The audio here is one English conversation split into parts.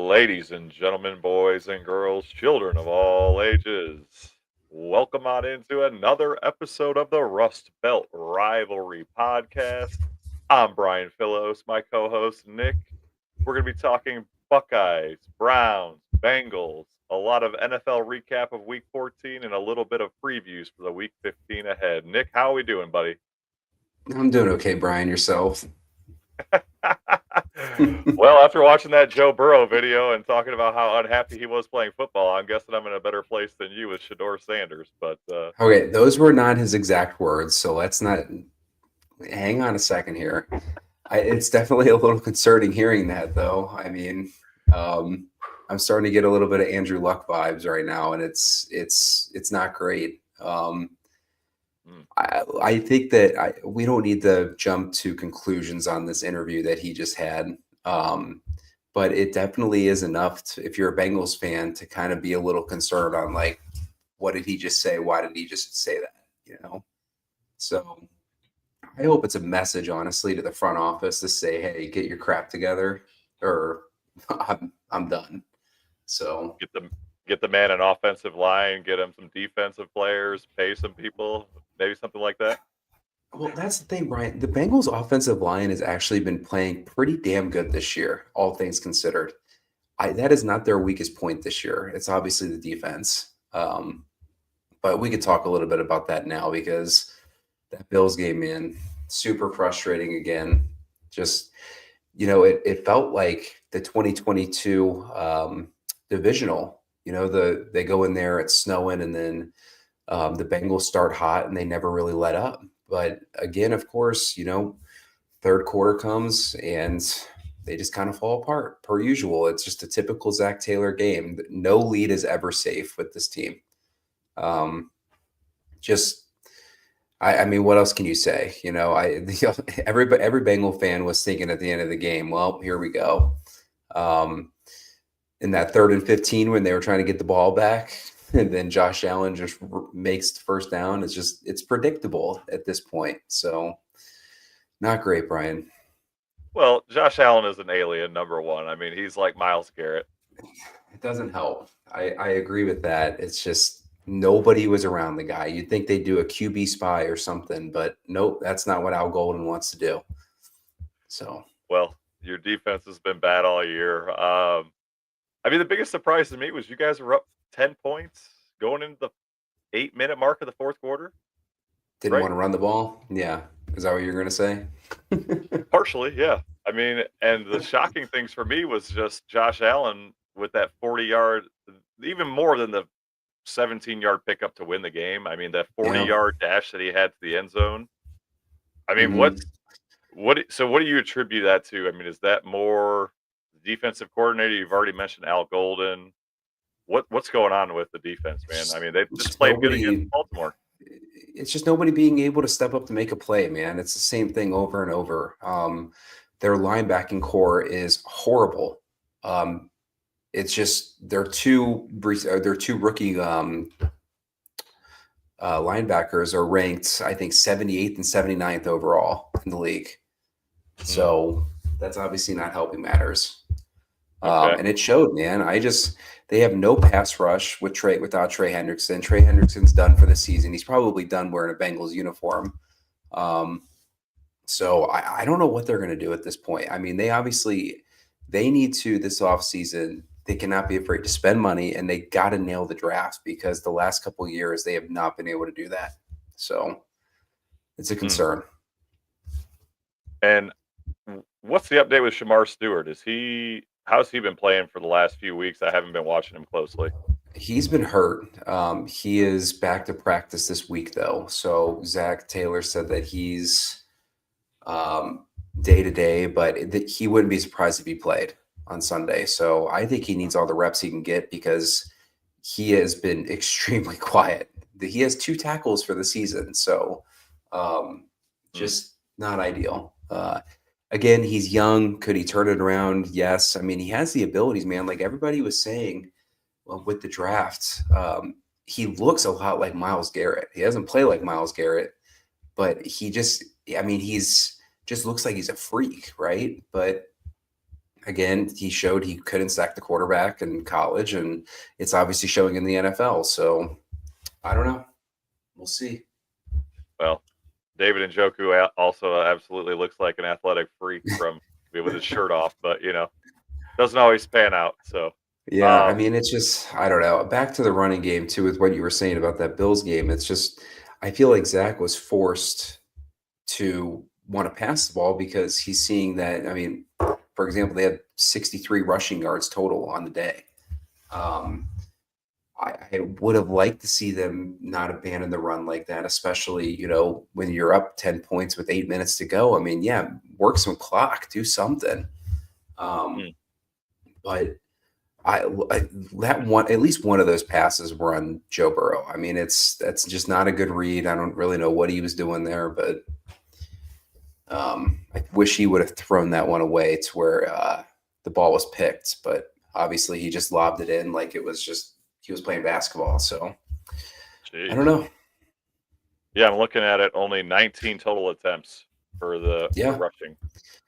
Ladies and gentlemen, boys and girls, children of all ages, welcome on into another episode of the Rust Belt Rivalry podcast. I'm Brian Philos, my co host Nick. We're going to be talking Buckeyes, Browns, Bengals, a lot of NFL recap of week 14, and a little bit of previews for the week 15 ahead. Nick, how are we doing, buddy? I'm doing okay, Brian. Yourself? Well, after watching that Joe Burrow video and talking about how unhappy he was playing football, I'm guessing I'm in a better place than you with Shador Sanders. But Okay, those were not his exact words, so let's not hang on a second here. It's definitely a little concerning hearing that, though. I'm starting to get a little bit of Andrew Luck vibes right now, and it's not great. I think that we don't need to jump to conclusions on this interview that he just had. But it definitely is enough if you're a Bengals fan to kind of be a little concerned on like, what did he just say? Why did he just say that? So I hope it's a message, honestly, to the front office to say, hey, get your crap together or I'm done. So get the man an offensive line, get him some defensive players, pay some people, maybe something like that. Well, that's the thing, Brian. The Bengals' offensive line has actually been playing pretty damn good this year, all things considered. That is not their weakest point this year. It's obviously the defense. But we could talk a little bit about that now because that Bills game, man, super frustrating again. Just, it felt like the 2022 divisional. They go in there, it's snowing, and then the Bengals start hot and they never really let up. But again, of course, third quarter comes and they just kind of fall apart per usual. It's just a typical Zach Taylor game. No lead is ever safe with this team. I mean, what else can you say? Every Bengal fan was thinking at the end of the game, well, here we go. In that 3rd and 15 when they were trying to get the ball back, and then Josh Allen just makes the first down. It's predictable at this point. So not great, Brian. Well, Josh Allen is an alien, number one. I mean, he's like Myles Garrett. It doesn't help. I agree with that. It's just nobody was around the guy. You'd think they'd do a QB spy or something, but nope, that's not what Al Golden wants to do. So, well, your defense has been bad all year. I mean, the biggest surprise to me was you guys were up 10 points going into the 8-minute mark of the fourth quarter. Didn't want to run the ball? Yeah. Is that what you're going to say? Partially, yeah. I mean, and the shocking things for me was just Josh Allen with that 40-yard, even more than the 17-yard pickup to win the game. I mean, that 40-yard dash that he had to the end zone. I mean, what do you attribute that to? I mean, is that more defensive coordinator? You've already mentioned Al Golden. What's going on with the defense, man? I mean, they just played good against Baltimore. It's just nobody being able to step up to make a play, man. It's the same thing over and over. Their linebacking core is horrible. It's just their two rookie linebackers are ranked, I think, 78th and 79th overall in the league. So that's obviously not helping matters. Okay. And it showed, man. They have no pass rush without Trey Hendrickson. Trey Hendrickson's done for the season. He's probably done wearing a Bengals uniform. So I don't know what they're going to do at this point. I mean, they need to this offseason. They cannot be afraid to spend money, and they got to nail the draft because the last couple of years they have not been able to do that. So it's a concern. And what's the update with Shamar Stewart? How's he been playing for the last few weeks? I haven't been watching him closely. He's been hurt. He is back to practice this week, though. So Zach Taylor said that he's day to day, but he wouldn't be surprised if he played on Sunday. So I think he needs all the reps he can get because he has been extremely quiet. He has 2 tackles for the season. So just not ideal. Again, he's young. Could he turn it around? Yes. I mean, he has the abilities, man. Like everybody was saying with the draft, he looks a lot like Myles Garrett. He doesn't play like Myles Garrett, but he's just looks like he's a freak, right? But again, he showed he couldn't sack the quarterback in college, and it's obviously showing in the NFL. So I don't know. We'll see. Well, David Njoku also absolutely looks like an athletic freak from with his shirt off, but doesn't always pan out. So, Yeah, I um, mean, it's just I don't know. Back to the running game too, with what you were saying about that Bills game. It's just I feel like Zach was forced to want to pass the ball because he's seeing that. I mean, for example, they had 63 rushing yards total on the day. Um, I would have liked to see them not abandon the run like that, especially, when you're up 10 points with 8 minutes to go. I mean, yeah, work some clock, do something. Um, mm, but I that one, at least one of those passes were on Joe Burrow. I mean, that's just not a good read. I don't really know what he was doing there, but I wish he would have thrown that one away to where the ball was picked. But obviously, he just lobbed it in like it was just he was playing basketball. So I don't jeez. know. Yeah, I'm looking at it. Only 19 total attempts for Yeah, rushing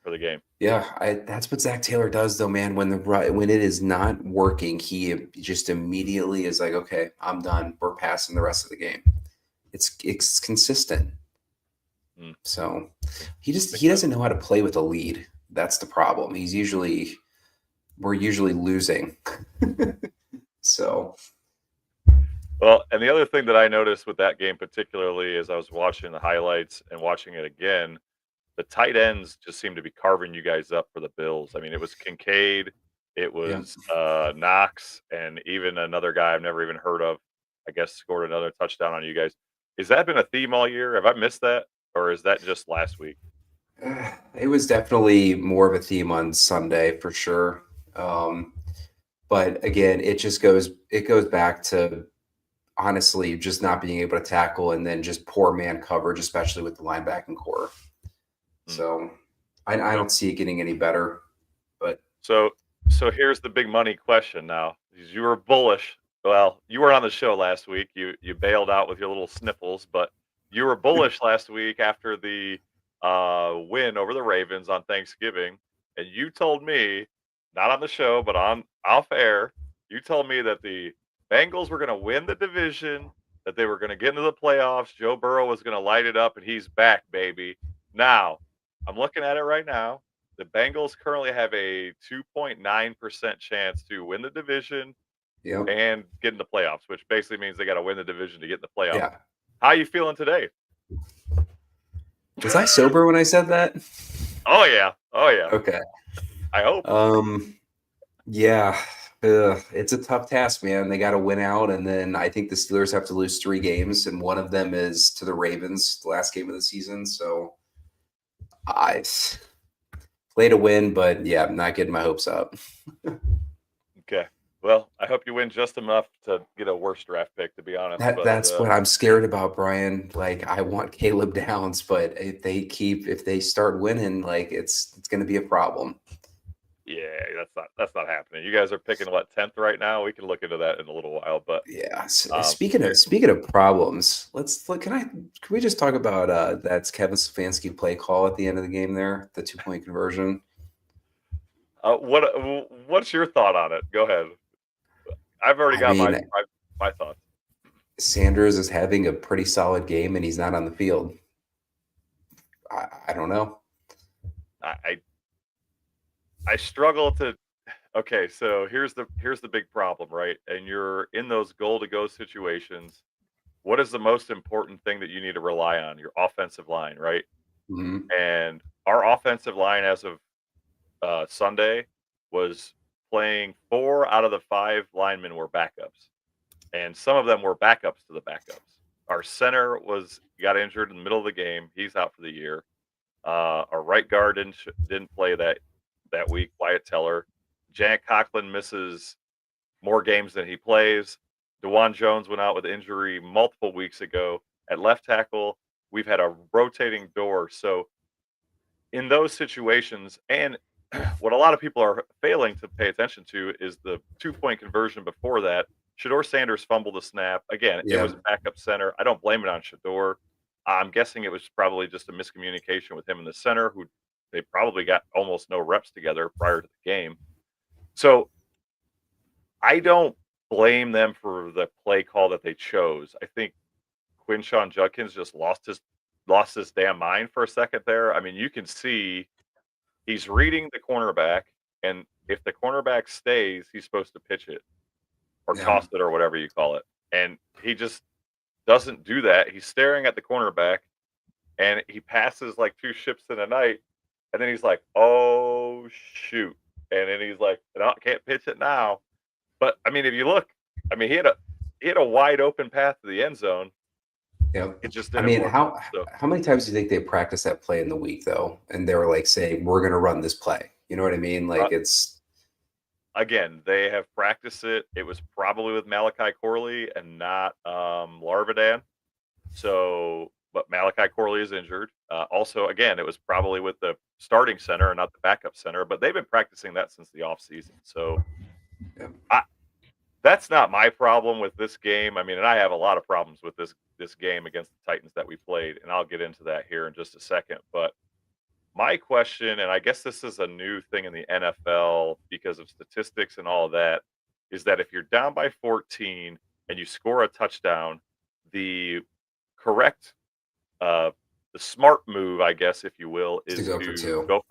for the game. yeah. That's what Zach Taylor does, though, man. When it is not working, he just immediately is like, "Okay, I'm done. We're passing the rest of the game." It's consistent. Mm, So he makes sense. doesn't know how to play with a lead. That's the problem. We're usually losing. So Well, and the other thing that I noticed with that game particularly as I was watching the highlights and watching it again, the tight ends just seem to be carving you guys up for the Bills. I mean, it was Kincaid, it yeah. was Knox, and even another guy I've never even heard of. I guess scored another touchdown on you guys. Has that been a theme all year? Have I missed that, or is that just last week? It was definitely more of a theme on Sunday for sure. Um, but again, it goes back to honestly just not being able to tackle and then just poor man coverage, especially with the linebacking core. Mm, So I okay. don't see it getting any better. But So so here's the big money question now. 'Cause you were bullish. Well, you were on the show last week. You bailed out with your little sniffles, but you were bullish last week after the win over the Ravens on Thanksgiving, and you told me, not on the show, but on off air, you told me that the Bengals were going to win the division, that they were going to get into the playoffs. Joe Burrow was going to light it up, and he's back, baby. Now, I'm looking at it right now. The Bengals currently have a 2.9% chance to win the division yep. and get in the playoffs, which basically means they got to win the division to get in the playoffs. Yeah. How you feeling today? Was I sober when I said that? Oh yeah, oh yeah. Okay. I hope. Um, yeah. It's a tough task, man. They got to win out, and then I think the Steelers have to lose 3 games, and one of them is to the Ravens, the last game of the season. So I play to win, but yeah, I'm not getting my hopes up. Okay. Well, I hope you win just enough to get a worse draft pick, to be honest. That But that's what I'm scared about, Brian. Like I want Caleb Downs, but if they start winning, like it's going to be a problem. yeah, that's not happening. You guys are picking what 10th right now. We can look into that in a little while. But Yeah. um, Speaking of problems, let's look. Can we just talk about that's Kevin Stefanski play call at the end of the game there, the 2 point conversion. what's your thought on it? Go ahead. I've already I got my mean, my, my thoughts. Sanders is having a pretty solid game and he's not on the field. I don't know. I, I I struggle to. Okay, so here's the big problem, right? And you're in those goal to go situations. What is the most important thing that you need to rely on? Your offensive line, right? Mhm. And our offensive line as of Sunday was playing 4 out of the 5 linemen were backups, and some of them were backups to the backups. Our center was got injured in the middle of the game; he's out for the year. Our right guard didn't play that week. Wyatt Teller, Jack Conklin misses more games than he plays. Dewan Jones went out with injury multiple weeks ago. At left tackle, we've had a rotating door. So in those situations, and what a lot of people are failing to pay attention to is the 2 point conversion before that. Shador Sanders fumbled the snap. Again, it Yeah. was a backup center. I don't blame it on Shador. I'm guessing it was probably just a miscommunication with him in the center who they probably got almost no reps together prior to the game. So I don't blame them for the play call that they chose. I think Quinshawn Judkins just lost his damn mind for a second there. I mean, you can see he's reading the cornerback, and if the cornerback stays, he's supposed to pitch it or Yeah. toss it or whatever you call it. And he just doesn't do that. He's staring at the cornerback, and he passes like two ships in a night, and then he's like, "Oh shoot!" And then he's like, "No, I can't pitch it now." But I mean, if you look, I mean, he had a wide open path to the end zone. Yep. It just I didn't mean, work. So how many times do you think they practice that play in the week though? And they were like saying, "We're gonna run this play." You know what I mean? uh, Like it's again, they have practiced it. It was probably with Malachi Corley and not Larvadan. So, but Malachi Corley is injured. Also, again, it was probably with the starting center and not the backup center. But they've been practicing that since the offseason. So yeah. I, that's not my problem with this game. I mean, and I have a lot of problems with this game against the Titans that we played, and I'll get into that here in just a second. But my question, and I guess this is a new thing in the NFL because of statistics and all of that, is that if you're down by 14 and you score a touchdown, the correct, uh, the smart move, I guess, if you will, To is go for to two.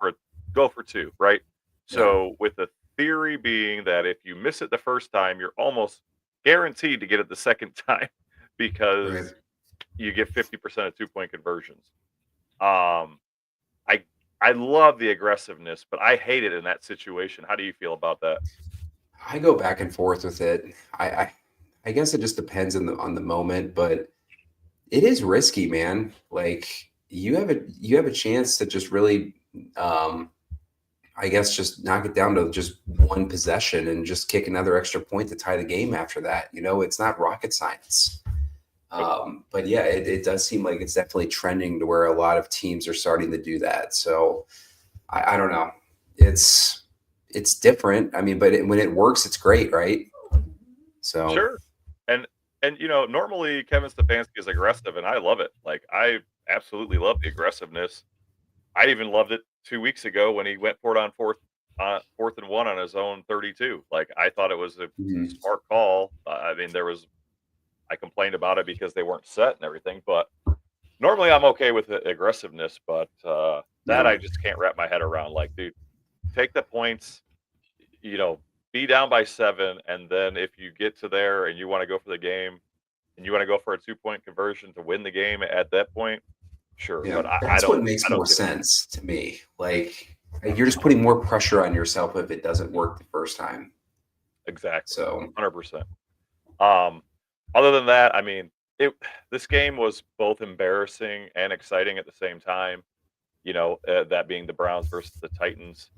go for two, right? Yeah. So with the theory being that if you miss it the first time, you're almost guaranteed to get it the second time Right. because you get 50% of 2-point conversions. Um, I I love the aggressiveness, but I hate it in that situation. How do you feel about that? I go back and forth with it. I guess it just depends on the moment, but it is risky, man. Like you have a chance to just really I guess just knock it down to just one possession and just kick another extra point to tie the game after that. You know, it's not rocket science. Nope. But yeah, it does seem like it's definitely trending to where a lot of teams are starting to do that. So I don't know. It's it's different. I mean, but when it works, it's great, right? So Sure. And normally Kevin Stefanski is aggressive, and I love it. Like I absolutely love the aggressiveness. I even loved it 2 weeks ago when he went for it on fourth and one on his own 32. Like I thought it was a mhm, smart call. I mean, I complained about it because they weren't set and everything, but normally I'm okay with the aggressiveness. But that yeah, I just can't wrap my head around. Like, dude, take the points. You know, be down by 7, and then if you get to there and you want to go for the game and you want to go for a 2-point conversion to win the game at that point, sure. yeah. But I That's don't what makes I more don't get it. sense to me. Like you're just putting more pressure on yourself if it doesn't work the first time. Exactly. So 100%. Um, other than that, I mean, it this game was both embarrassing and exciting at the same time. That being the Browns versus the Titans.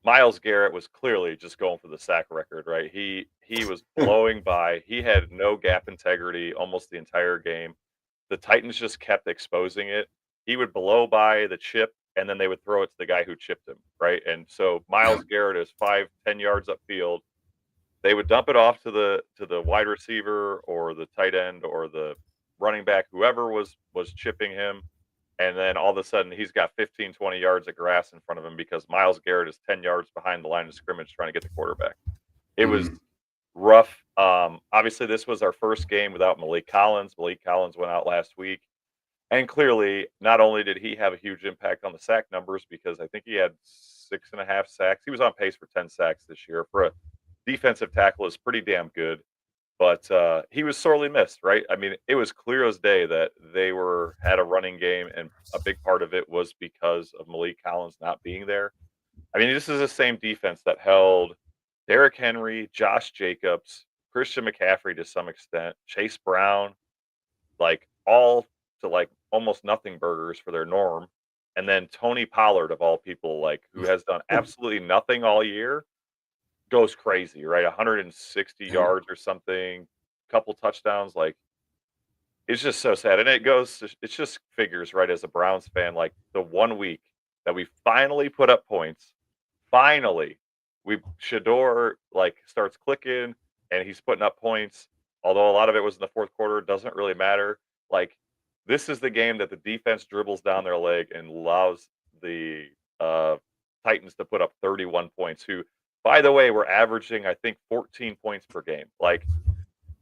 Miles Garrett was clearly just going for the sack record, right? He was blowing by. He had no gap integrity almost the entire game. The Titans just kept exposing it. He would blow by the chip, and then they would throw it to the guy who chipped him, right? And so yeah, Miles Garrett is 5, 10 yards upfield. They would dump it off to the wide receiver or the tight end or the running back, whoever was chipping him, and then all of a sudden he's got 15, 20 yards of grass in front of him because Miles Garrett is 10 yards behind the line of scrimmage trying to get the quarterback. It was mhm, rough. Obviously, this was our first game without Malik Collins. Malik Collins went out last week. And clearly, not only did he have a huge impact on the sack numbers because I think he had 6.5 sacks. He was on pace for 10 sacks this year. For a defensive tackle is pretty damn good. But he was sorely missed, right? I mean, it was clear as day that they had a running game, and a big part of it was because of Malik Collins not being there. I mean, this is the same defense that held Derrick Henry, Josh Jacobs, Christian McCaffrey to some extent, Chase Brown, like all to like almost nothing burgers for their norm. And then Tony Pollard, of all people, like who has done absolutely nothing all year, goes crazy, right? 160 yeah, yards or something, couple touchdowns. Like it's just so sad. And it's just figures, right? As a Browns fan, like the 1 week that we finally put up points, finally, Shador like starts clicking and he's putting up points. Although a lot of it was in the fourth quarter, doesn't really matter. Like this is the game that the defense dribbles down their leg and allows the Titans to put up 31 points, who, by the way, were averaging, I think, 14 points per game. Like,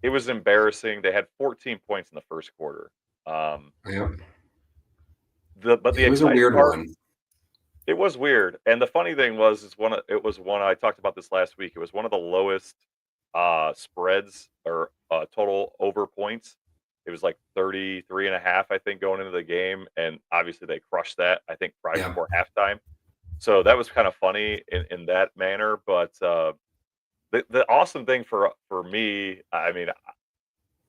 it was embarrassing. They had 14 points in the first quarter. Um, Yeah. but the It was a exciting weird part, one. it was weird. And the funny thing was, it was one I talked about this last week. It was one of the lowest spreads or total over points. It was like 33 and a half, I think, going into the game. And obviously they crushed that, I think, right Yeah. before halftime. So that was kind of funny in that manner. But the awesome thing for me, I mean,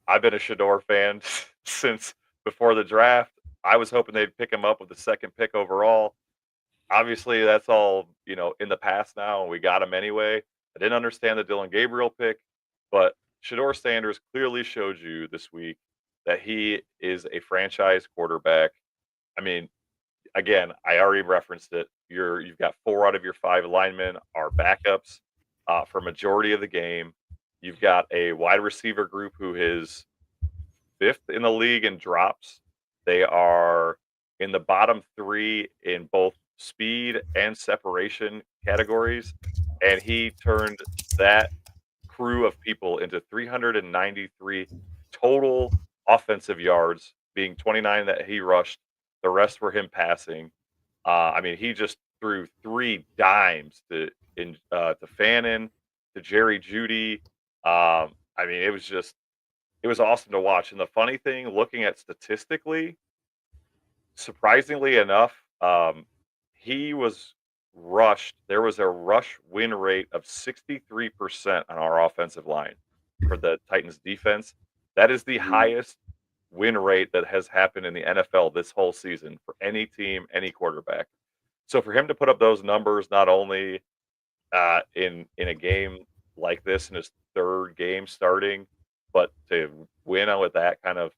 I've been a Shador fan since before the draft. I was hoping they'd pick him up with the second pick overall. Obviously, that's all, in the past now, and we got him anyway. I didn't understand the Dylan Gabriel pick, but Shador Sanders clearly showed you this week that he is a franchise quarterback. I mean, again, I already referenced it. You've got 4 out of your 5 linemen are backups for majority of the game. You've got a wide receiver group who is 5th in the league in drops. They are in the bottom 3 in both speed and separation categories, and he turned that crew of people into 393 total offensive yards, being 29 that he rushed. The rest were him passing. I mean, he just threw 3 dimes to Fannin, to Jerry Jeudy. I mean, it was awesome to watch. And the funny thing, looking at statistically, surprisingly enough, he was rushed. There was a rush win rate of 63% on our offensive line for the Titans defense. That is the Mhm. highest win rate that has happened in the NFL this whole season for any team, any quarterback. So for him to put up those numbers, not only in a game like this in his 3rd game starting, but to win out with that kind of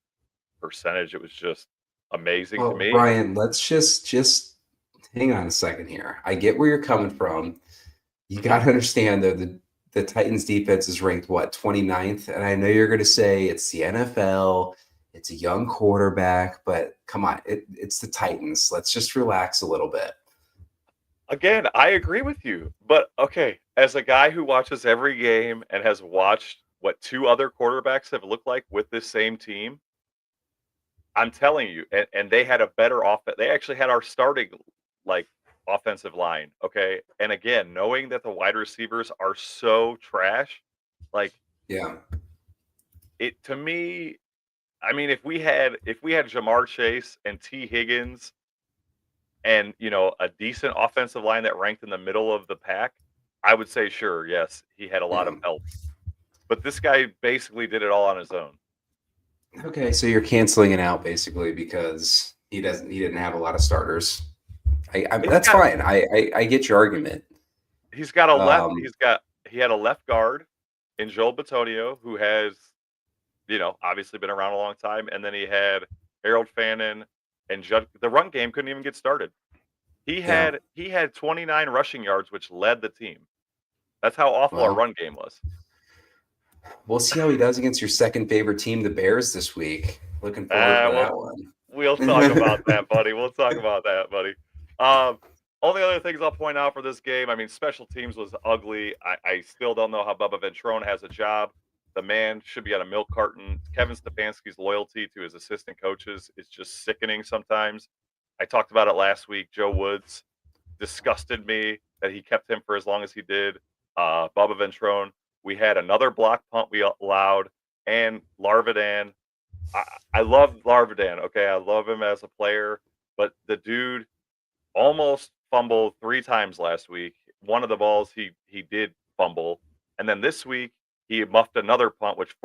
percentage, it was just amazing to Well, me. Brian, let's just hang on a second here. I get where you're coming from. You Mhm. got to understand though the Titans defense is ranked what, 29th? And I know you're going to say it's the NFL, it's a young quarterback, but come on, it's the Titans. Let's just relax a little bit. Again, I agree with you, but okay, as a guy who watches every game and has watched what 2 other quarterbacks have looked like with this same team, I'm telling you, and they had a better offense. They actually had our starting, like, offensive line, okay? And again, knowing that the wide receivers are so trash, like, Yeah. it to me, I mean, if we had Jamar Chase and T. Higgins and, a decent offensive line that ranked in the middle of the pack, I would say, sure, yes, he had a lot Yeah. of help. But this guy basically did it all on his own. Okay, so you're canceling it out basically because he didn't have a lot of starters. He's That's got fine. I get your argument. he's got a left Um, he had a left guard in Joel Bitonio who has, obviously been around a long time, and then he had Harold Fannin and Judd. The run game couldn't even get started. yeah. He had 29 rushing yards, which led the team. That's how awful our Well, run game was. we'll see how he does against your second favorite team, the Bears, this week. Looking forward to Well, that one. we'll talk about that, buddy. We'll talk about that, buddy. Only other things I'll point out for this game, I mean, special teams was ugly. I still don't know how Bubba Ventrone has a job. The man should be on a milk carton. Kevin Stefanski's loyalty to his assistant coaches is just sickening sometimes. I talked about it last week. Joe Woods disgusted me that he kept him for as long as he did. Bubba Ventrone, we had another block punt we allowed, and Larvidan. I love Larvidan. Okay, I love him as a player, but the dude almost fumbled 3 times last week. One of the balls he did fumble, and then this week he muffed another punt, which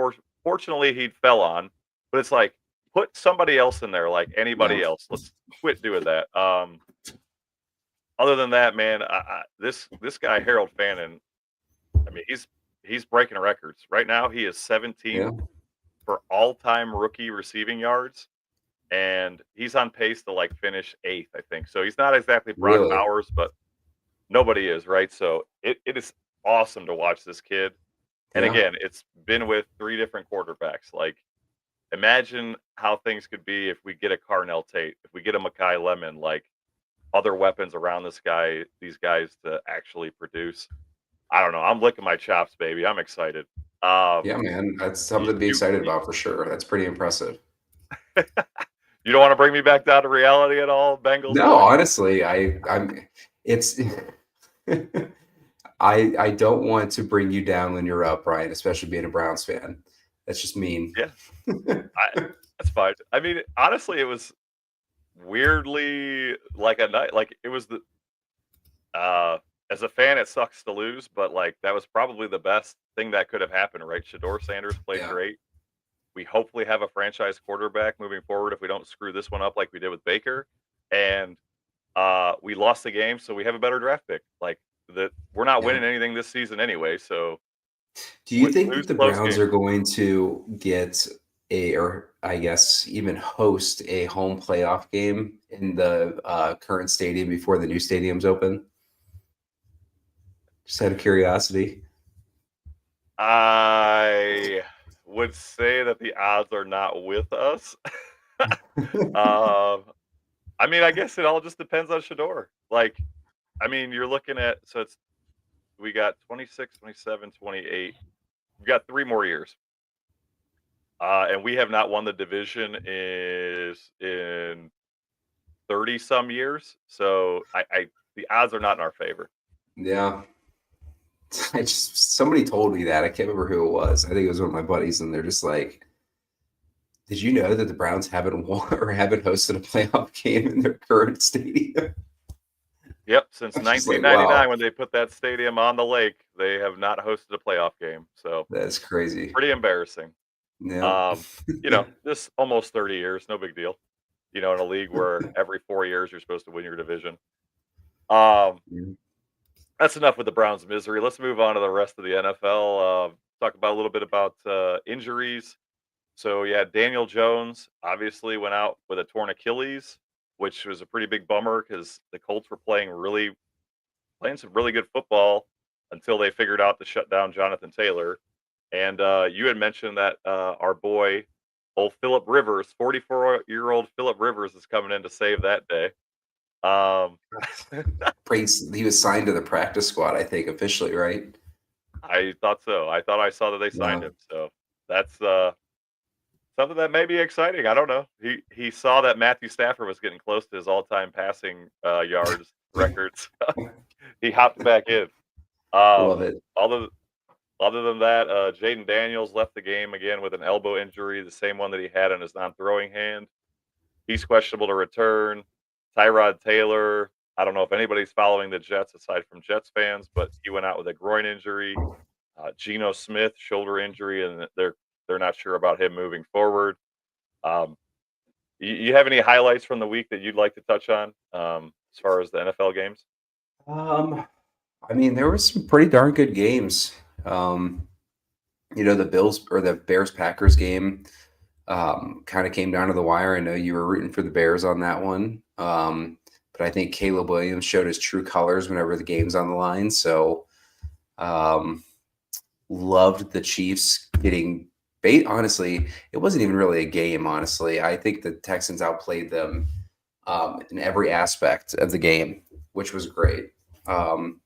fortunately he fell on. But it's like, put somebody else in there, like Yeah. anybody else. Let's quit doing that. Other than that, man, this guy Harold Fannin, I mean, he's breaking records right now. He is 17th Yeah. for all-time rookie receiving yards, and he's on pace to like finish 8th, I think. So he's not exactly Brock Really. Bowers, but nobody is, right? So it is awesome to watch this kid. And Yeah. again, it's been with 3 different quarterbacks. Like, imagine how things could be if we get a Carnell Tate, if we get a Makai Lemon. Like, other weapons around these guys to actually produce. I don't know. I'm licking my chops, baby. I'm excited. Um, Yeah, man, that's you, something to be you, excited you about for sure. That's pretty impressive. you don't want to bring me back down to reality at all, Bengals No, boy? honestly, I'm it's I don't want to bring you down when you're up, Brian, especially being a Browns fan. That's just mean. Yeah, I, that's fine. I mean, honestly, it was weirdly like a night. Like it was the uh, as a fan, it sucks to lose, but like that was probably the best thing that could have happened, right? Shador Sanders played Yeah. great. We hopefully have a franchise quarterback moving forward if we don't screw this one up like we did with Baker. And we lost the game, so we have a better draft pick. Like that, we're not Yeah. winning anything this season anyway. So Do you think lose that the close Browns games. are going to get or I guess even host a home playoff game in the current stadium before the new stadium's open? Just out of curiosity. I would say that the odds are not with us. um, I mean, I guess it all just depends on Shador. Like, I mean, you're looking at it's we got 26, 27, 28. We got 3 more years. And we have not won the division is in 30 some years. So I the odds are not in our favor. Yeah. I just somebody told me that. I can't remember who it was. I think it was one of my buddies, and they're just like, "Did you know that the Browns haven't won or haven't hosted a playoff game in their current stadium?" Yep, since I was just like, 1999 "Wow, when they put that stadium on the lake, they have not hosted a playoff game. So that's crazy." pretty embarrassing. Yeah. Um, this almost 30 years, no big deal. In a league where every 4 years you're supposed to win your division. Um, that's enough with the Browns' misery. Let's move on to the rest of the NFL. Talk about a little bit about injuries. So yeah, Daniel Jones obviously went out with a torn Achilles, which was a pretty big bummer because the Colts were playing some really good football until they figured out to shut down Jonathan Taylor. And you had mentioned that our boy, old Philip Rivers, 44-year-old Philip Rivers, is coming in to save that day. Um, He was signed to the practice squad, I think, officially, right? I thought so. I thought I saw that they signed Yeah. him. So that's something that may be exciting. I don't know. He saw that Matthew Stafford was getting close to his all-time passing yards records. He hopped back in. Love Um, it. other other than that, Jaden Daniels left the game again with an elbow injury, the same one that he had in his non-throwing hand. He's questionable to return. Tyrod Taylor, I don't know if anybody's following the Jets aside from Jets fans, but he went out with a groin injury. Geno Smith, shoulder injury, and they're not sure about him moving forward. Um, you have any highlights from the week that you'd like to touch on as far as the NFL games? Um, I mean, there were some pretty darn good games. Um, the Bills or the Bears Packers game kind of came down to the wire. I know you were rooting for the Bears on that one. But I think Caleb Williams showed his true colors whenever the game's on the line. So um, loved the Chiefs getting bait. Honestly, it wasn't even really a game, honestly. I think the Texans outplayed them in every aspect of the game, which was great. Um,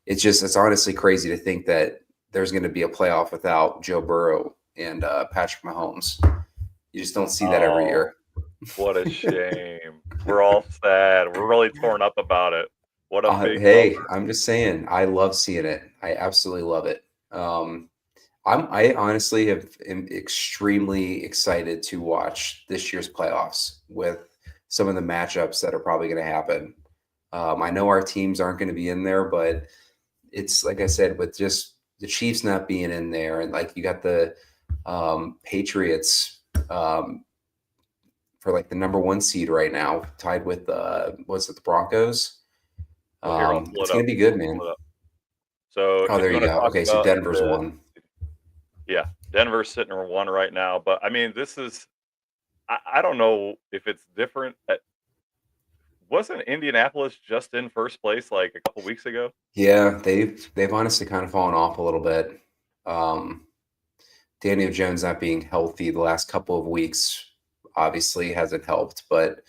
it's honestly crazy to think that there's going to be a playoff without Joe Burrow and Patrick Mahomes. You just don't see that every Oh, year. what a shame. We're all sad. We're really torn up about it. What a big Hey, bummer. I'm just saying, I love seeing it. I absolutely love it. I honestly am extremely excited to watch this year's playoffs with some of the matchups that are probably going to happen. I know our teams aren't going to be in there, but it's like I said, with just the Chiefs not being in there, and like you got the Patriots for like the number one seed right now, tied with what's it, the Broncos. Well, here, I'll pull It's it up. gonna be good, I'll pull man. it up. So Oh, if there you you want to go. talk Okay, so about Denver's one. yeah, Denver's sitting at one right now. But I mean, I don't know if it's different. Wasn't Indianapolis just in first place like a couple weeks ago? Yeah, they've honestly kind of fallen off a little bit. Um, Daniel Jones not being healthy the last couple of weeks obviously hasn't helped, but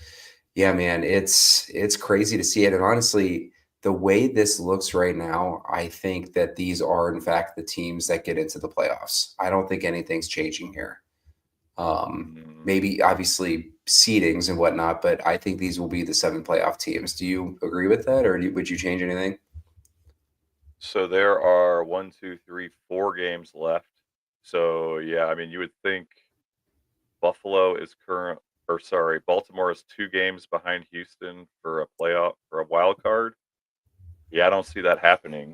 Yeah, man, it's crazy to see it, and honestly, the way this looks right now, I think that these are, in fact, the teams that get into the playoffs. I don't think anything's changing here. Mm, Maybe obviously seedings and whatnot, but I think these will be the 7 playoff teams. Do you agree with that, or would you change anything? so there are one, two, three, 4 games left. So yeah, I mean, you would think Buffalo is current, or sorry, Baltimore is 2 games behind Houston for a playoff for a wild card. Yeah, I don't see that happening.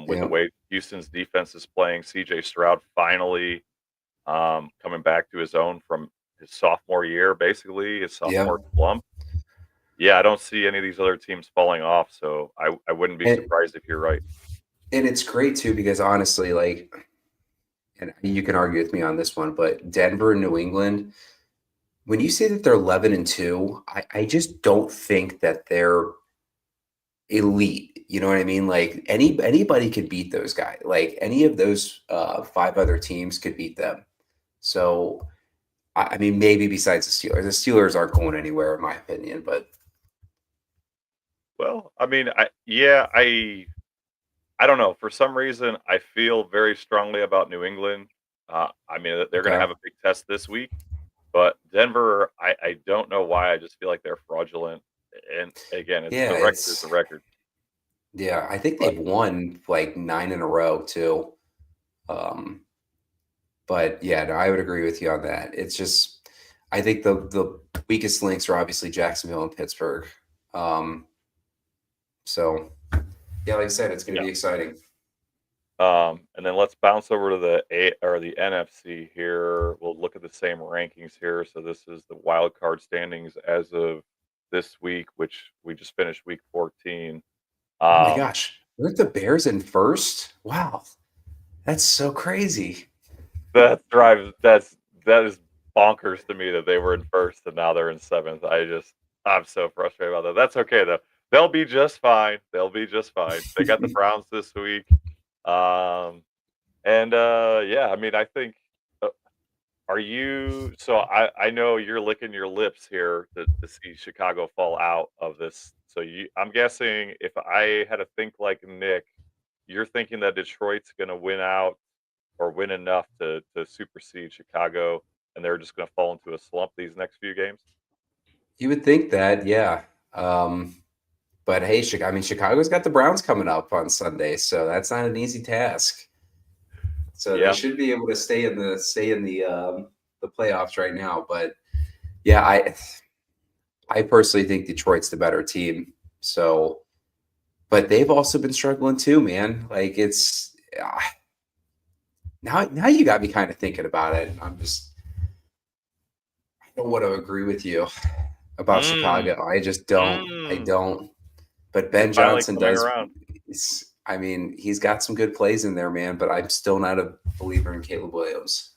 With the Yeah, way Houston's defense is playing, CJ Stroud finally coming back to his own from his sophomore year, basically his yeah, sophomore slump. Yeah, I don't see any of these other teams falling off. So I wouldn't be and surprised if you're right. it's great too because honestly, like, and you can argue with me on this one, but Denver and New England, when you say that they're 11-2, I just don't think that they're elite. You know what I mean? Like anybody could beat those guys. Like any of those 5 other teams could beat them. So I mean, maybe besides the Steelers, the Steelers aren't going anywhere, in my opinion. But Well, I mean, I don't know. For some reason, I feel very strongly about New England. I mean, they're going to okay, have a big test this week, but Denver, I don't know why. I just feel like they're fraudulent. And again, it's yeah, the record is the it's record. yeah. I think But they've won like 9 in a row too. Um, but yeah, no, I would agree with you on that. It's just I think the weakest links are obviously Jacksonville and Pittsburgh. Um, so yeah, like I said, it's going to yeah. be exciting. And then let's bounce over to the A or the NFC here. We'll look at the same rankings here. So this is the wild card standings as of this week, which we just finished week 14. Oh my Um, gosh, weren't the Bears in first? Wow, that's so crazy. that is bonkers to me that they were in first and now they're in seventh. I'm so frustrated about that. That's okay though. They'll be just fine. They'll be just fine. They got the Browns this week. Um, yeah, I mean, I think. uh, Are you? So I know you're licking your lips here to see Chicago fall out of this. So I'm guessing if I had to think like Nick, you're thinking that Detroit's going to win out or win enough to supersede Chicago, and they're just going to fall into a slump these next few games. You would think that, yeah. Um, but hey, I mean, Chicago's got the Browns coming up on Sunday, so that's not an easy task. So they Yeah. should be able to stay in the playoffs right now. But yeah, I personally think Detroit's the better team. So, but they've also been struggling too, man. Like it's now you got me kind of thinking about it. I don't want to agree with you about Mm, Chicago. I just don't. I mm. don't. But You're Ben finally Johnson coming does. around. I mean, he's got some good plays in there, man. But I'm still not a believer in Caleb Williams.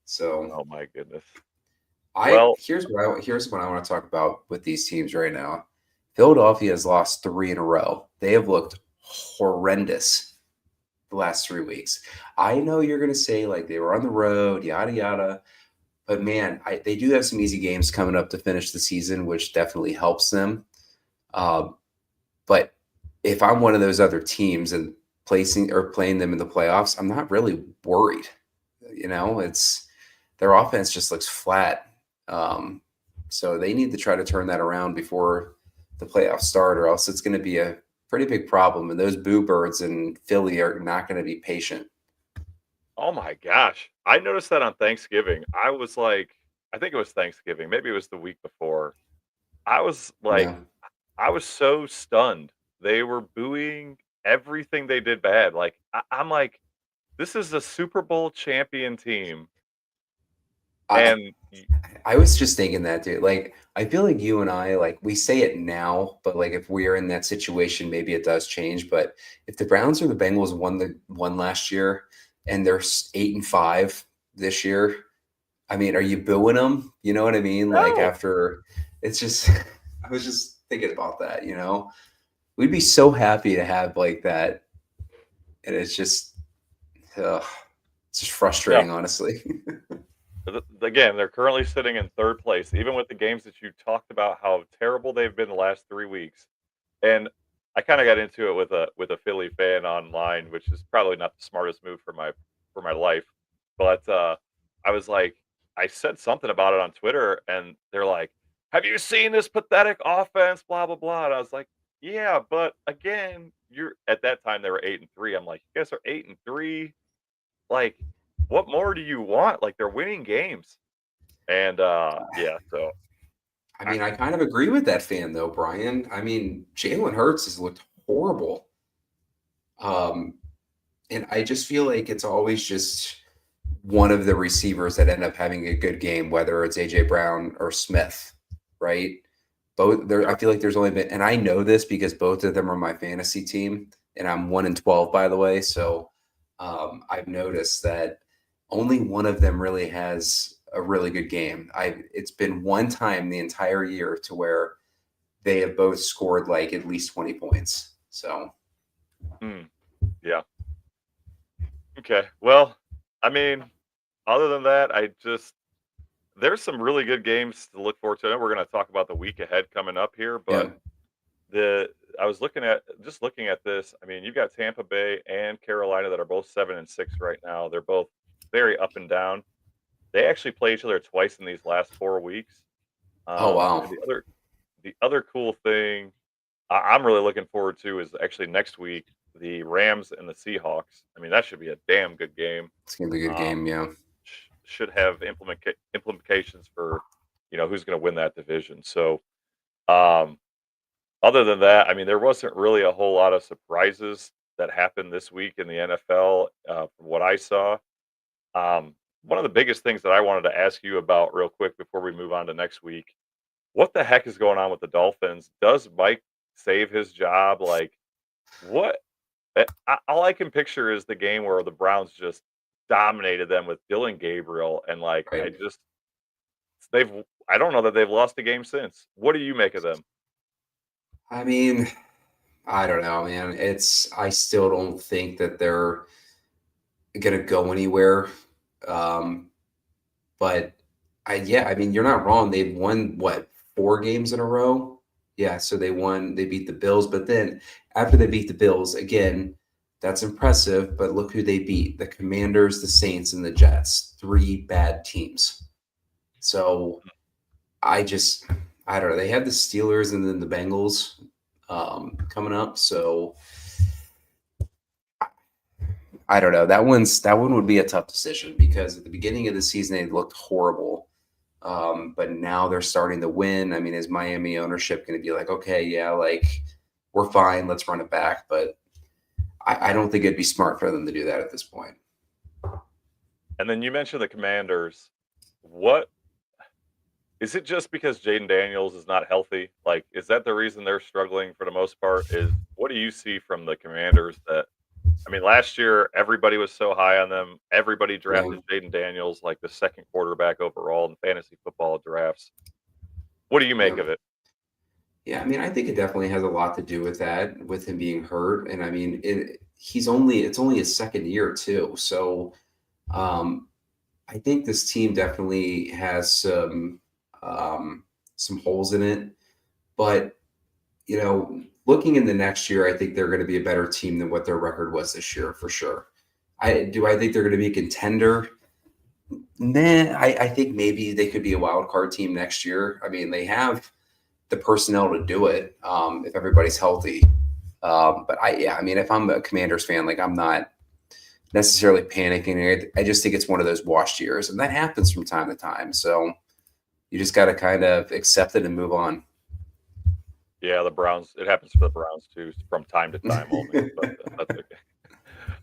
So Oh my goodness. I Well, here's what I want to talk about with these teams right now. Philadelphia has lost 3 in a row. They have looked horrendous the last 3 weeks. I know you're going to say like they were on the road, yada yada. But man, they do have some easy games coming up to finish the season, which definitely helps them. Uh, but if I'm one of those other teams and placing or playing them in the playoffs, I'm not really worried. You know, it's their offense just looks flat. Um, so they need to try to turn that around before the playoffs start, or else it's going to be a pretty big problem. And those boo birds in Philly are not going to be patient. oh my gosh. I noticed that on Thanksgiving. I think it was Thanksgiving. Maybe it was the week before. I was like, Yeah. I was so stunned. They were booing everything they did bad. Like I'm like, this is a Super Bowl champion team, I and I was just thinking that, dude. Like, I feel like you and I, like, we say it now, but like, if we're in that situation, maybe it does change. But if the Browns or the Bengals won last year, and they're 8-5 this year, I mean, are you booing them? You know what I mean? Like, no, after it's just, I was just thinking about that. You know, we'd be so happy to have like that, and it's just, ugh, it's just no, frustrating, honestly. again, they're currently sitting in 3rd place, even with the games that you talked about how terrible they've been the last 3 weeks. And I kinda got into it with a Philly fan online, which is probably not the smartest move for my life. But, I was like I said something about it on Twitter, and they're like, "Have you seen this pathetic offense, blah, blah, blah?" And I was like, "Yeah, but again, you're" at that time, they were 8-3. I'm like, "You guys are 8-3. Like, what more do you want? Like, they're winning games." And, yeah, so I I mean, I kind of agree with that fan though, Brian. I mean, Jalen Hurts has looked horrible. Um, and I just feel like it's always just one of the receivers that end up having a good game, whether it's AJ Brown or Smith, right? Both there, I sure. feel like there's only been, and I know this because both of them are my fantasy team, and I'm 1-12 by the way. So I've noticed that only one of them really has a really good game. It's been one time the entire year to where they have both scored like at least 20 points. So Mm, yeah. Okay. Well, I mean, other than that, I just there's some really good games to look forward to. I know we're gonna talk about the week ahead coming up here, yeah. but the I was looking at this. I mean, you've got Tampa Bay and Carolina that are both 7-6 right now. They're both very up and down. They actually play each other twice in these last 4 weeks. Oh wow. And the other cool thing I'm really looking forward to is actually next week the Rams and the Seahawks. I mean, that should be a damn good game. It's gonna be a good Um, game. Yeah. should have implications for who's going to win that division. So, um, other than that, I mean, there wasn't really a whole lot of surprises that happened this week in the NFL from what I saw. Um, One of the biggest things that I wanted to ask you about real quick before we move on to next week, what the heck is going on with the Dolphins? Does Mike save his job? Like, what? All I can picture is the game where the Browns just dominated them with Dylan Gabriel, and like Right. they've I don't know that they've lost a game since. What do you make of them? I mean, I don't know, man. I still don't think that they're gonna go anywhere. Um, but yeah, I mean, you're not wrong. They've won what, 4 games in a row? Yeah, so they beat the Bills, but then after they beat the Bills, again, that's impressive, but look who they beat. The Commanders, the Saints, and the Jets. 3 bad teams. So I just I don't know. They have the Steelers and then the Bengals coming up. So I don't know. That one would be a tough decision because at the beginning of the season they looked horrible, but now they're starting to win. I mean, is Miami ownership going to be like, okay, yeah, like we're fine, let's run it back? But I don't think it'd be smart for them to do that at this point. And then you mentioned the Commanders. What is it just because Jaden Daniels is not healthy? Like, is that the reason they're struggling for the most part? Is what do you see from the Commanders that I mean, last year everybody was so high on them. Everybody Yeah, drafted Jaden Daniels like the second quarterback overall in fantasy football drafts. What do you make yeah. of it? Yeah, I mean, I think it definitely has a lot to do with that, with him being hurt. And I mean, it's only his second year too. So um, I think this team definitely has some holes in it. But looking in the next year, I think they're going to be a better team than what their record was this year for sure. I think they're going to be a contender? Nah, I think maybe they could be a wild card team next year. I mean, they have the personnel to do it if everybody's healthy. But yeah, I mean, if I'm a Commanders fan, like I'm not necessarily panicking. I just think it's one of those washed years, and that happens from time to time. So you just got to kind of accept it and move on. Yeah, the Browns. It happens for the Browns too, from time to time only. But that's okay.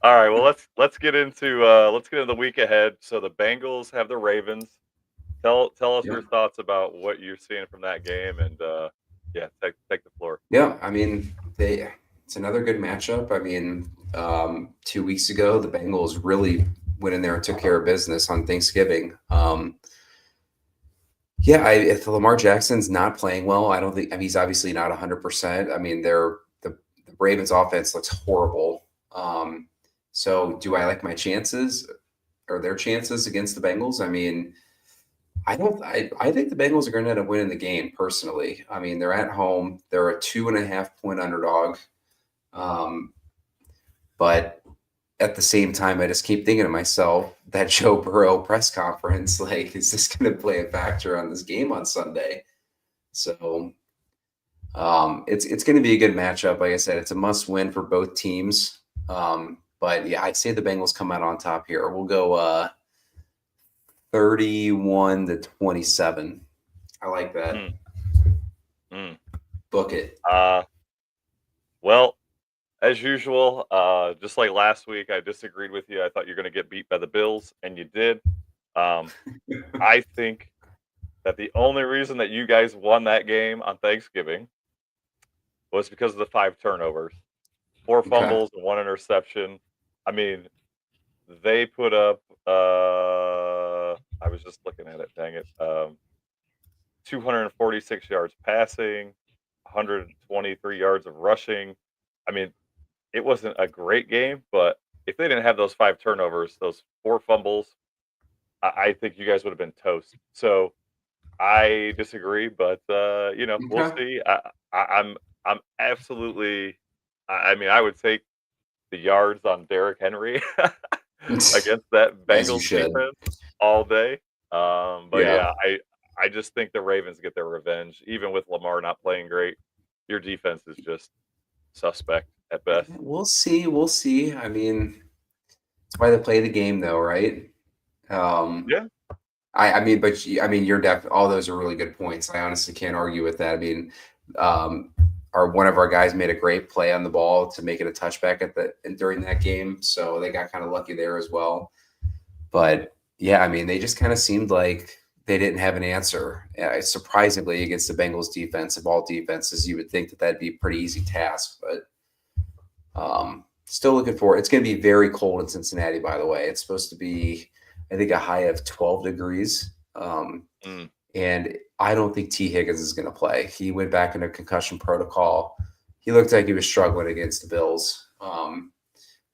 All right. Well, let's get into the week ahead. So the Bengals have the Ravens. Tell us Yeah, your thoughts about what you're seeing from that game, and yeah, take the floor. yeah. I mean, it's another good matchup. I mean, 2 weeks ago, the Bengals really went in there and took care of business on Thanksgiving. Yeah, if Lamar Jackson's not playing well, I don't think. I mean, he's obviously not 100%. I mean, the Ravens offense looks horrible. So, do I like my chances or their chances against the Bengals? I mean, I don't. I think the Bengals are going to end up winning the game. Personally, I mean, they're at home. They're a 2.5 point underdog. Um, but at the same time, I just keep thinking to myself that Joe Burrow press conference, like, is this going to play a factor on this game on Sunday? So it's going to be a good matchup. Like I said, it's a must win for both teams. But yeah, I'd say the Bengals come out on top here. We'll go 31-27. I like that. Mm, mm. Book it. Uh, well, as usual, just like last week, I disagreed with you. I thought you're going to get beat by the Bills, and you did. Um, I think that the only reason that you guys won that game on Thanksgiving was because of the 5 turnovers, 4 fumbles, and 1 interception. I mean, they put up. I was just looking at it. Dang it. 246 yards passing, 123 yards of rushing. I mean, it wasn't a great game, but if they didn't have those 5 turnovers, those 4 fumbles, I think you guys would have been toast. So I disagree, but we'll Okay. see. I'm absolutely. I mean, I would take the yards on Derrick Henry against that As you Bengals should. defense all day. But Yeah. yeah, I just think the Ravens get their revenge, even with Lamar not playing great. Your defense is just suspect at Yeah, best. we'll see. We'll see. I mean, that's why they play the game, though, right? Um, Yeah, I mean, you're all those are really good points. I honestly can't argue with that. I mean, um, one of our guys made a great play on the ball to make it a touchback during that game, so they got kind of lucky there as well. But yeah, I mean, they just kind of seemed like they didn't have an answer. Surprisingly, against the Bengals defense, of all defenses, you would think that that'd be a pretty easy task, but still looking forward. It's going to be very cold in Cincinnati, by the way. It's supposed to be, I think, a high of 12 degrees. mm, And I don't think T. Higgins is going to play. He went back into concussion protocol. He looked like he was struggling against the Bills.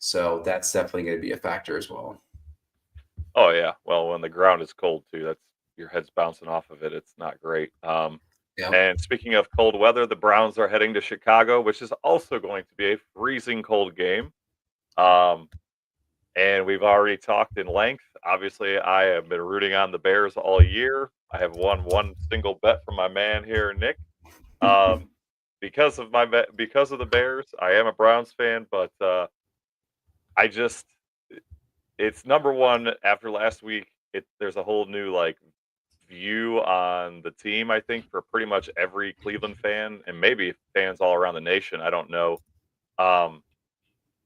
So that's definitely going to be a factor as well. oh yeah. Well, when the ground is cold too, that's your head's bouncing off of it. It's not great. Yeah. And speaking of cold weather, the Browns are heading to Chicago, which is also going to be a freezing cold game. Um, and we've already talked in length. Obviously, I have been rooting on the Bears all year. I have won one single bet from my man here, Nick. Um, because of the Bears, I am a Browns fan, but I just it's number one after last week. There's a whole new like view on the team. I think for pretty much every Cleveland fan and maybe fans all around the nation. I don't know. Um,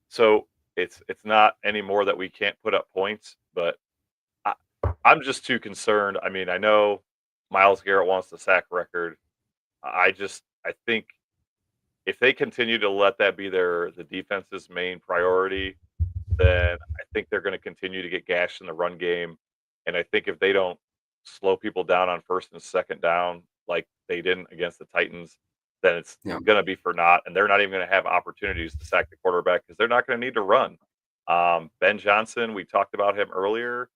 so it's not anymore that we can't put up points, but I, I'm just too concerned. I mean, I know Miles Garrett wants the sack record. I think if they continue to let that be the defense's main priority, then I think they're going to continue to get gashed in the run game. And I think if they don't slow people down on first and second down like they didn't against the Titans, then it's Yeah. going to be for naught. And they're not even going to have opportunities to sack the quarterback because they're not going to need to run. Ben Johnson, we talked about him earlier.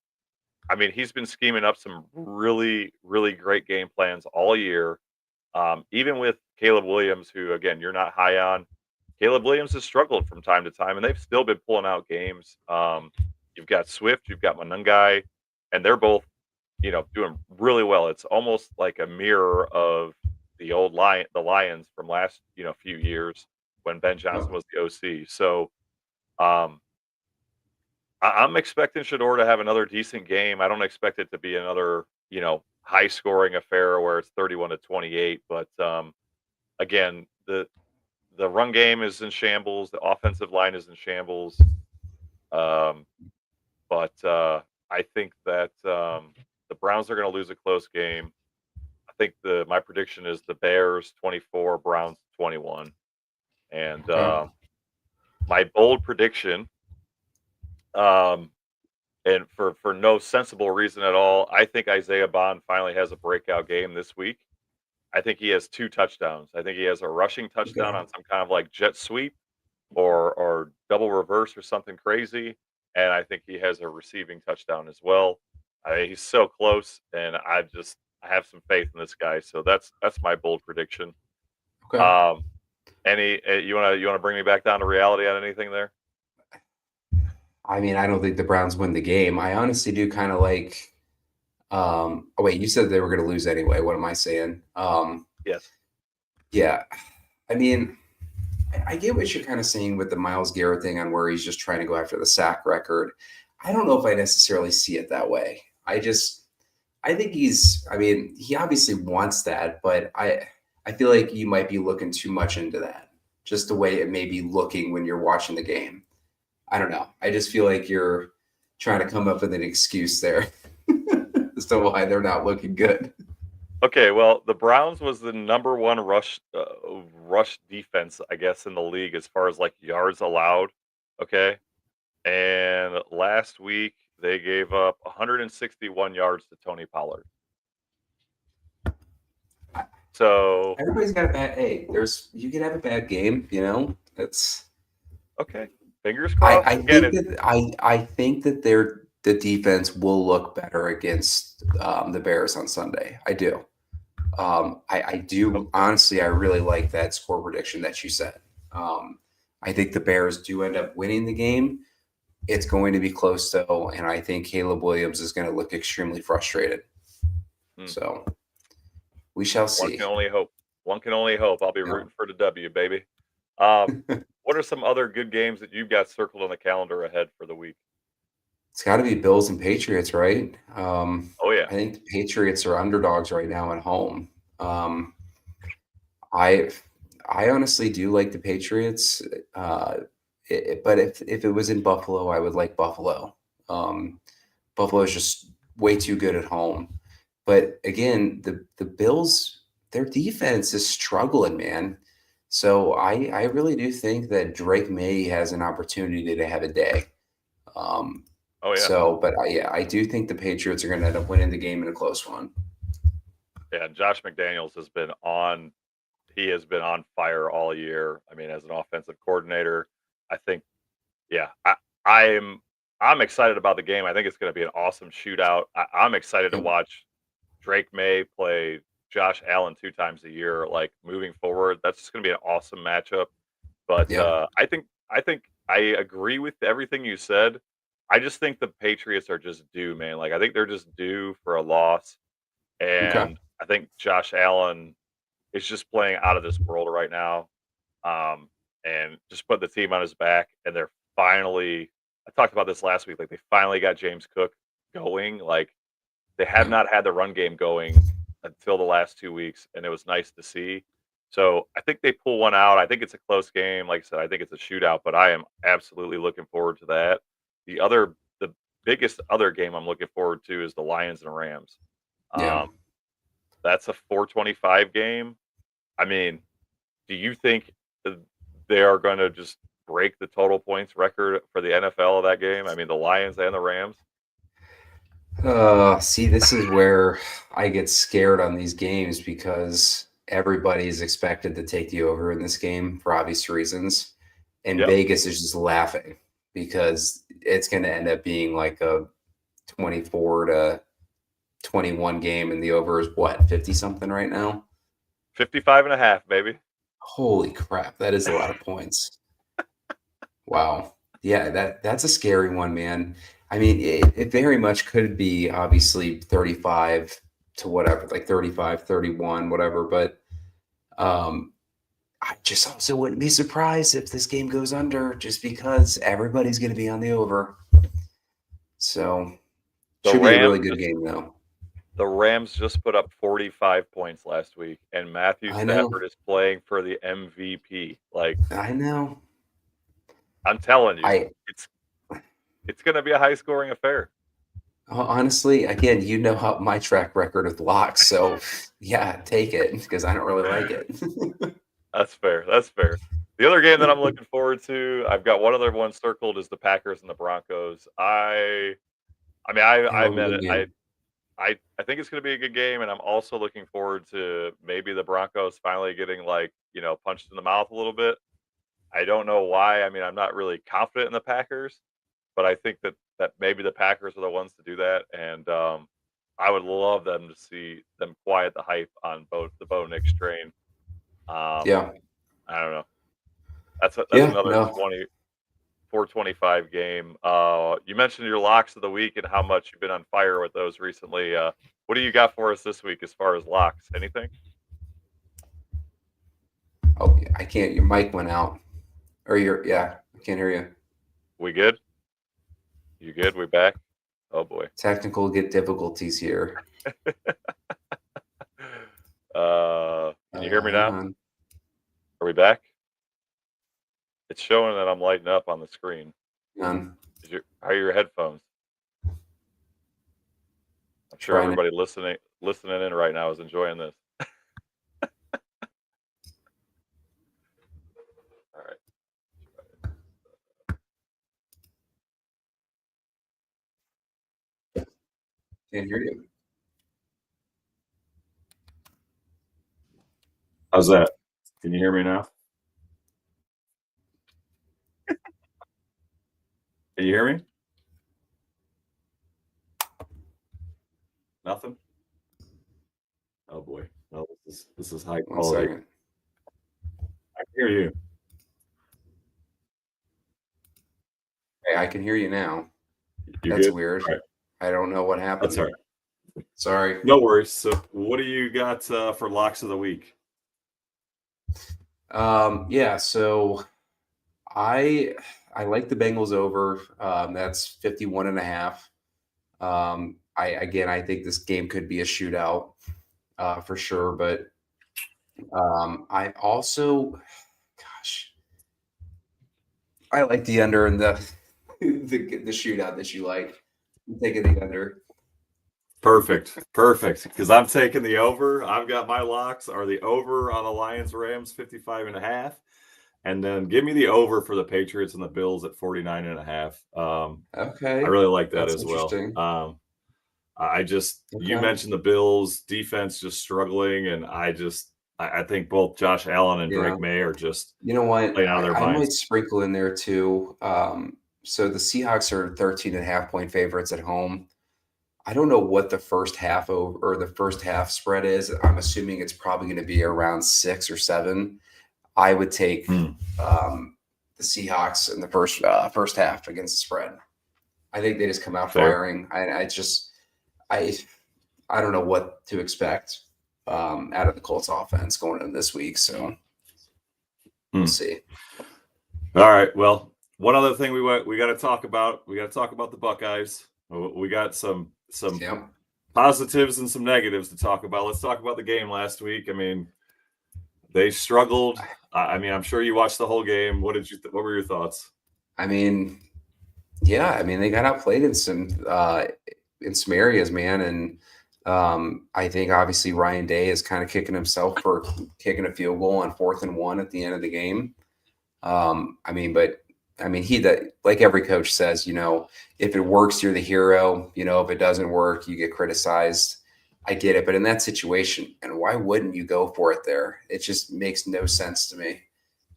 I mean, he's been scheming up some really, really great game plans all year. Even with Caleb Williams, who again you're not high on, Caleb Williams has struggled from time to time, and they've still been pulling out games. You've got Swift, you've got Monungai, and they're both, doing really well. It's almost like a mirror of the Lions from last, few years when Ben Yeah. Johnson was the OC. So um, I'm expecting Shador to have another decent game. I don't expect it to be another, high scoring affair where it's 31-28. But again, the run game is in shambles. The offensive line is in shambles. Um, but I think that the Browns are going to lose a close game. I think my prediction is the Bears 24, Browns 21, and Okay. my bold prediction, um, and for no sensible reason at all, I think Isaiah Bond finally has a breakout game this week. I think he has 2 touchdowns. I think he has a rushing touchdown Okay. on some kind of like jet sweep or double reverse or something crazy, and I think he has a receiving touchdown as well. He's so close, and I have some faith in this guy. So that's my bold prediction. Okay. Um, any you wanna bring me back down to reality on anything there? I mean, I don't think the Browns win the game. I honestly do kind of like. Oh wait, you said they were going to lose anyway. What am I saying? Yes. Yeah. I mean, I get what you're kind of saying with the Miles Garrett thing on where he's just trying to go after the sack record. I don't know if I necessarily see it that way. I think I mean, he obviously wants that, but I feel like you might be looking too much into that. Just the way it may be looking when you're watching the game. I don't know. I just feel like you're trying to come up with an excuse there as to why they're not looking good. Okay, well, the Browns was the number one rush defense, I guess, in the league as far as like yards allowed. Okay, and last week they gave up 161 yards to Tony Pollard. So Everybody's got a bad. Hey, you can have a bad game. It's. okay, fingers crossed. Again, I think that the defense will look better against the Bears on Sunday. I do. I do okay, honestly. I really like that score prediction that you said. I think the Bears do end up winning the game. It's going to be close though, and I think Caleb Williams is going to look extremely frustrated. hmm, So we shall one can see. only hope. One can only hope. I'll be No. rooting for the W, baby. Um, what are some other good games that you've got circled on the calendar ahead for the week? It's got to be Bills and Patriots, right? Oh yeah, I think the Patriots are underdogs right now at home. Um, I I honestly do like the Patriots, but if it was in Buffalo, I would like Buffalo. Um, Buffalo is just way too good at home. But again, the Bills, their defense is struggling, man. So I really do think that Drake May has an opportunity to have a day. Um, oh yeah, but yeah, I do think the Patriots are going to end up winning the game in a close one. yeah. Josh McDaniels has been on. He has been on fire all year. I mean, as an offensive coordinator, I think, yeah, I'm I'm excited about the game. I think it's going to be an awesome shootout. I'm excited to Yep. watch Drake May play Josh Allen 2 times a year. Like moving forward, that's just going to be an awesome matchup. But Yep. I think I agree with everything you said. I just think the Patriots are just due, man. Like I think they're just due for a loss, Okay. and I think Josh Allen is just playing out of this world right now, and just put the team on his back. And they're finally. I talked about this last week. Like they finally got James Cook going. Like they have Yeah. not had the run game going until the last 2 weeks, and it was nice to see. So I think they pull one out. I think it's a close game. Like I said, I think it's a shootout, but I am absolutely looking forward to that. The biggest other game I'm looking forward to is the Lions and Rams. Yeah. Um, that's a 425 game. I mean, do you think th they are gonna just break the total points record for the NFL of that game? I mean, the Lions and the Rams? See, this is where I get scared on these games because everybody is expected to take the over in this game for obvious reasons. And Yep, Vegas is just laughing because it's going to end up being like a 24-21 game, and the over is what, 50 something right now? 55.5, baby. Holy crap, that is a lot of points. Wow. Yeah, that's a scary one, man. I mean, it very much could be obviously 35 to whatever, like 35, 31, whatever, but um I just also wouldn't be surprised if this game goes under just because everybody's going to be on the over. So, The should be a really Rams good just game though. the Rams just put up 45 points last week, and Matthew I know. Stafford is playing for the MVP. Like, I know. I'm telling you, I it's it's gonna be a high scoring affair. honestly, again, you know how my track record with locks, so yeah, take it because I don't really like it. That's fair. That's fair. The other game that I'm looking forward to, I've got one other one circled, is the Packers and the Broncos. I mean, I Hell of a met good it. game. I think it's going to be a good game, and I'm also looking forward to maybe the Broncos finally getting like punched in the mouth a little bit. I don't know why. I mean, I'm not really confident in the Packers, but I think that maybe the Packers are the ones to do that, and I would love them to see them quiet the hype on both the Bo Nix train. Um, Yeah. I don't know. That's Yeah. another No. 425 game. You mentioned your locks of the week and how much you've been on fire with those recently. What do you got for us this week as far as locks? Anything? Oh, I can't. Your mic went out. Or yeah, I can't hear you. We good? You good? We back? Oh boy. Technical difficulties here. Can you hear me Hang now? on. Are we back? It's showing that I'm lighting up on the screen. Hang on. How are your headphones? I'm sure Trying to. everybody listening in right now is enjoying this. All right. Can't hear you. How's that? Can you hear me now? Can you hear me? Nothing? Oh boy. No, this is high 1 quality. second. I can hear you. Hey, I can hear you now. You That's good? weird. All right. I don't know what happened. That's all right. Sorry. No worries. So, what do you got for locks of the week? Yeah, so I like the Bengals over. That's 51.5. I think this game could be a shootout, for sure. But I also, gosh, I like the under and the the shootout that you like. I'm taking the under. Perfect. Because I'm taking the over. I've got my locks are the over on the Lions Rams 55.5. And then give me the over for the Patriots and the Bills at 49.5. Okay, I really like that that's as well. interesting. You Okay. mentioned the Bills defense just struggling, and I think both Josh Allen and Yeah. Drake May are just You know what? playing out of their I might minds. sprinkle in there too. So the Seahawks are 13.5 point favorites at home. I don't know what the first half or the first half spread is. I'm assuming it's probably going to be around 6 or 7. I would take the Seahawks in the first half against the spread. I think they just come out Fair. firing. I I don't know what to expect out of the Colts offense going into this week. So we'll see. All right. Well, one other thing we got to talk about. We got to talk about the Buckeyes. We got some Yep. positives and some negatives to talk about. Let's talk about the game last week. I mean, they struggled. I mean, I'm sure you watched the whole game. What were your thoughts? I mean, yeah. I mean, they got outplayed in some areas, man, and I think obviously Ryan Day is kind of kicking himself for kicking a field goal on 4th and 1 at the end of the game. He that like every coach says, if it works, you're the hero. If it doesn't work, you get criticized. I get it, but in that situation, and why wouldn't you go for it there? It just makes no sense to me.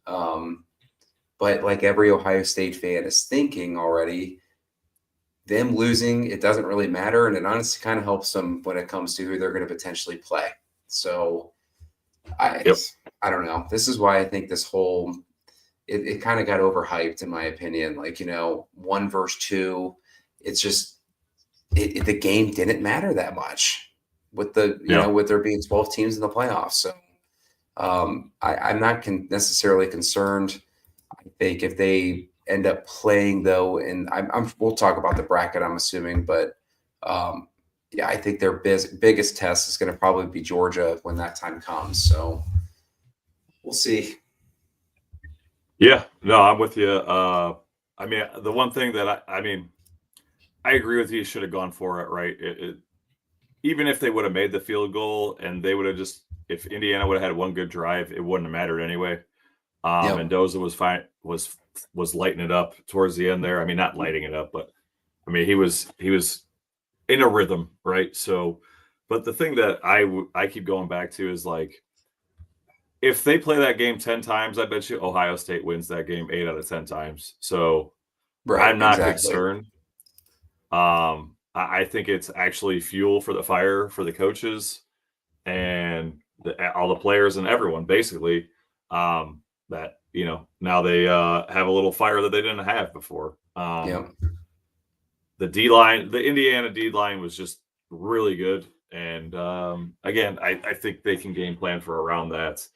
But like every Ohio State fan is thinking already, them losing, it doesn't really matter, and it honestly kind of helps them when it comes to who they're going to potentially play. So I don't know. This is why I think this whole it kind of got overhyped in my opinion. Like, 1 versus 2, it's just the game didn't matter that much with with there being 12 teams in the playoffs. So I'm not necessarily concerned. I think if they end up playing though, and we'll talk about the bracket, I'm assuming, but yeah, I think their biggest test is going to probably be Georgia when that time comes. So we'll see. Yeah, no, I'm with you. I mean, the one thing that I agree with you. You should have gone for it, right? Even if they would have made the field goal and they would have if Indiana would have had one good drive, it wouldn't have mattered anyway. Mendoza was fine, was lighting it up towards the end there. I mean, not lighting it up, but I mean, he was in a rhythm, right? So, but the thing that I keep going back to is like, if they play that game 10 times, I bet you Ohio State wins that game 8 out of 10 times. So Right, I'm not exactly. concerned. I think it's actually fuel for the fire for the coaches and all the players and everyone basically. That now they have a little fire that they didn't have before. Yep. The D line, the Indiana D line was just really good, and again, I think they can game plan for around that.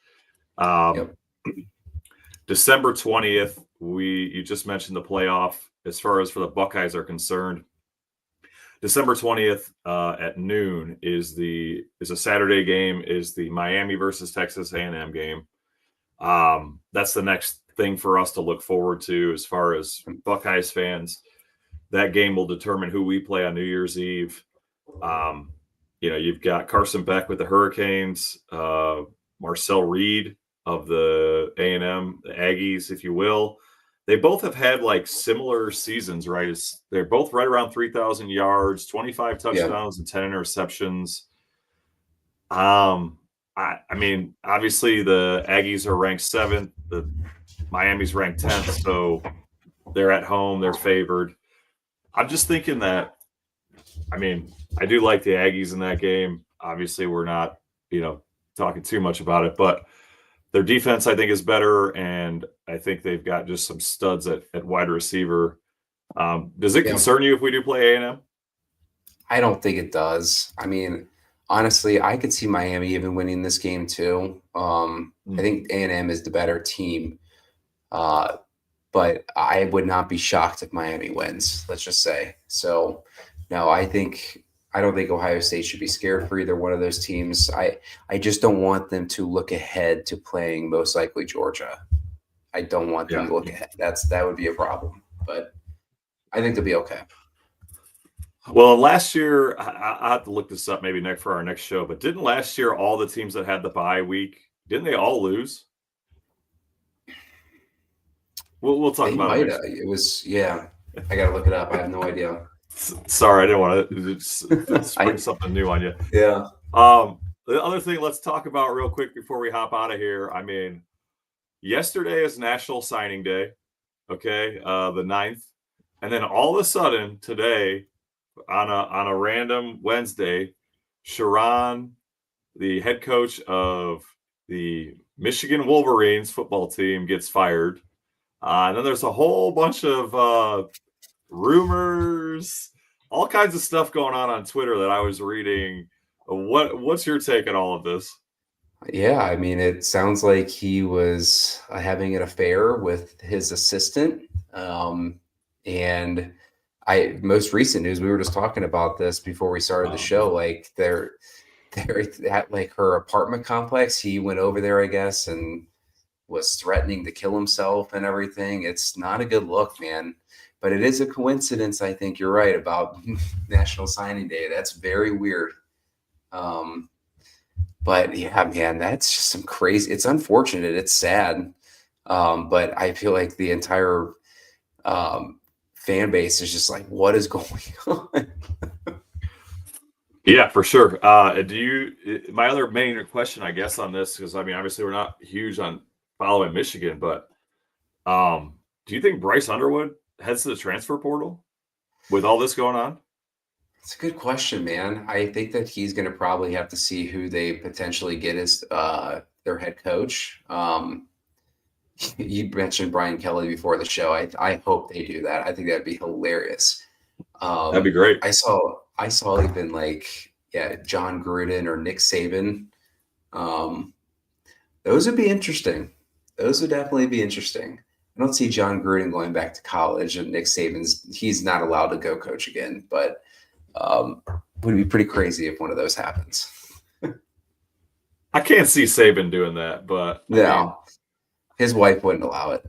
Yep. December 20th, you just mentioned the playoff. As far as for the Buckeyes are concerned, December 20th at noon is a Saturday game. Is the Miami versus Texas A&M game. That's the next thing for us to look forward to as far as Buckeyes fans. That game will determine who we play on New Year's Eve. You've got Carson Beck with the Hurricanes, Marcel Reed of the A&M, the Aggies, if you will. They both have had like similar seasons, right? They're both right around 3,000 yards, 25 touchdowns, and 10 interceptions. I mean, obviously the Aggies are ranked 7th, the Miami's ranked 10th, so they're at home, they're favored. I'm just thinking that, I mean, I do like the Aggies in that game. Obviously, we're not, talking too much about it, but their defense, I think, is better, and I think they've got just some studs at wide receiver. Does it concern you if we do play A&M? I don't think it does. I mean, honestly, I could see Miami even winning this game too. I think A&M is the better team, but I would not be shocked if Miami wins. Let's just say. So, no, I don't think Ohio State should be scared for either one of those teams. I just don't want them to look ahead to playing most likely Georgia. I don't want them to look ahead. That would be a problem. But I think they'll be okay. Well, last year, I have to look this up maybe for our next show, but didn't last year all the teams that had the bye week, didn't they all lose? We'll talk about it. It was, yeah. I got to look it up. I have no idea. Sorry, I didn't want to spring something new on you. Yeah. The other thing, let's talk about real quick before we hop out of here. I mean, yesterday is National Signing Day, okay, the 9th. And then all of a sudden today, on a random Wednesday, Sharon, the head coach of the Michigan Wolverines football team, gets fired. And then there's a whole bunch of rumors, all kinds of stuff going on Twitter that I was reading. What's your take on all of this? Yeah, I mean, it sounds like he was having an affair with his assistant. And most recent news, we were just talking about this before we started the show. Like they're at like her apartment complex. He went over there, I guess, and was threatening to kill himself and everything. It's not a good look, man. But it is a coincidence. I think you're right about National Signing Day. That's very weird. But yeah, man, that's just some crazy. It's unfortunate. It's sad. But I feel like the entire fan base is just like, what is going on? Yeah, for sure. My other main question, I guess, on this, because I mean, obviously we're not huge on following Michigan, but do you think Bryce Underwood heads to the transfer portal with all this going on? It's a good question, man. I think that he's going to probably have to see who they potentially get as their head coach. You mentioned Brian Kelly before the show. I hope they do that. I think that'd be hilarious. That'd be great. I saw even like, John Gruden or Nick Saban. Those would be interesting. Those would definitely be interesting. I don't see John Gruden going back to college, and Nick he's not allowed to go coach again, but it would be pretty crazy if one of those happens. I can't see Saban doing that, but no, his wife wouldn't allow it.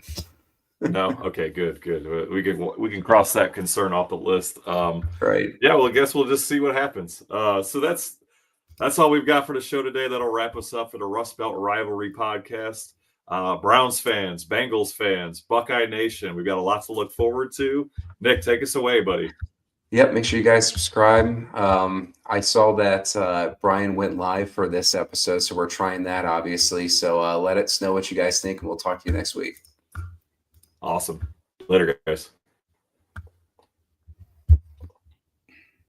No, okay, good. We can cross that concern off the list. Right. Yeah, well, I guess we'll just see what happens. So that's all we've got for the show today. That'll wrap us up for the Rust Belt Rivalry podcast. Browns fans, Bengals fans, Buckeye Nation. We've got a lot to look forward to. Nick, take us away, buddy. Yep, make sure you guys subscribe. I saw that Brian went live for this episode, so we're trying that, obviously. So let us know what you guys think, and we'll talk to you next week. Awesome. Later, guys.